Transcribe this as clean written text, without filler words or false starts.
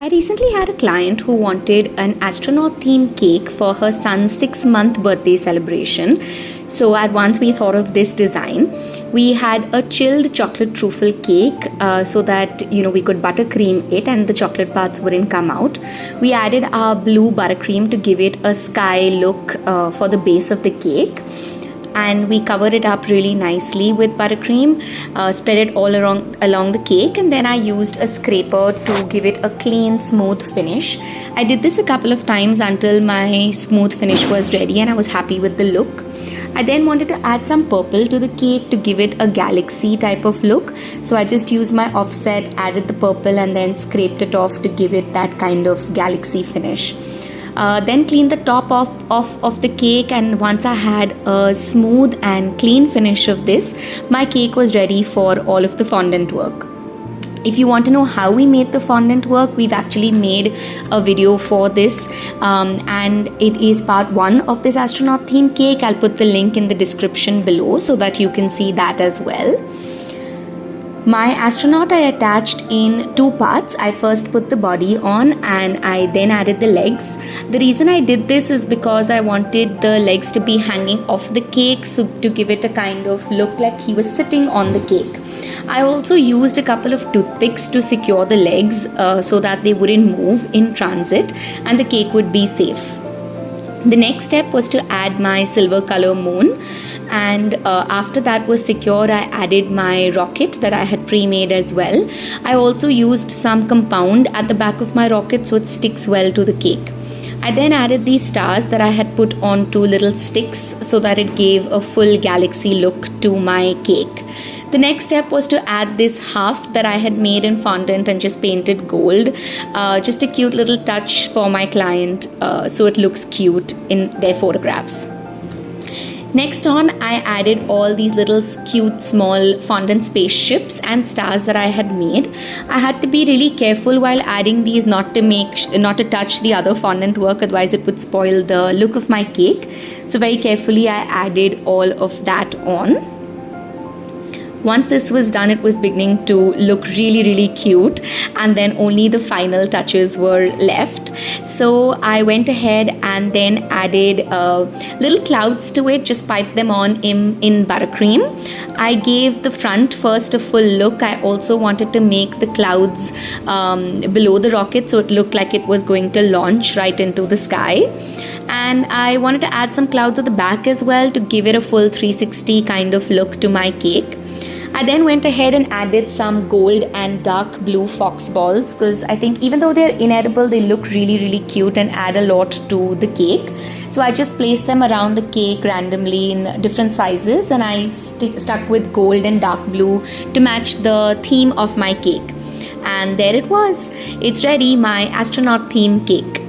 I recently had a client who wanted an astronaut themed cake for her son's 6-month birthday celebration. So at once we thought of this design. We had a chilled chocolate truffle cake so that we could buttercream it and the chocolate parts wouldn't come out. We added our blue buttercream to give it a sky look for the base of the cake. And we covered it up really nicely with buttercream, spread it all along the cake, and then I used a scraper to give it a clean, smooth finish. I did this a couple of times until my smooth finish was ready and I was happy with the look. I then wanted to add some purple to the cake to give it a galaxy type of look. So I just used my offset, added the purple, and then scraped it off to give it that kind of galaxy finish. Then cleaned the top of the cake, and once I had a smooth and clean finish of this, my cake was ready for all of the fondant work. If you want to know how we made the fondant work, we've actually made a video for this and it is part 1 of this astronaut theme cake. I'll put the link in the description below so that you can see that as well. My astronaut I attached in 2 parts. I first put the body on and I then added the legs. The reason I did this is because I wanted the legs to be hanging off the cake, so to give it a kind of look like he was sitting on the cake. I also used a couple of toothpicks to secure the legs so that they wouldn't move in transit and the cake would be safe. The next step was to add my silver color moon, and after that was secured, I added my rocket that I had pre-made as well. I also used some compound at the back of my rocket so it sticks well to the cake. I then added these stars that I had put on 2 little sticks so that it gave a full galaxy look to my cake. The next step was to add this half that I had made in fondant and just painted gold. Just a cute little touch for my client so it looks cute in their photographs. Next on, I added all these little cute small fondant spaceships and stars that I had made. I had to be really careful while adding these not to touch the other fondant work, otherwise it would spoil the look of my cake. So very carefully I added all of that on. Once this was done, it was beginning to look really cute, and then only the final touches were left. So I went ahead and then added little clouds to it, just piped them on in buttercream. I gave the front first a full look. I also wanted to make the clouds below the rocket so it looked like it was going to launch right into the sky. And I wanted to add some clouds at the back as well to give it a full 360 kind of look to my cake. I then went ahead and added some gold and dark blue fox balls because I think even though they're inedible, they look really cute and add a lot to the cake. So I just placed them around the cake randomly in different sizes, and I stuck with gold and dark blue to match the theme of my cake. And there it was. It's ready, my astronaut theme cake.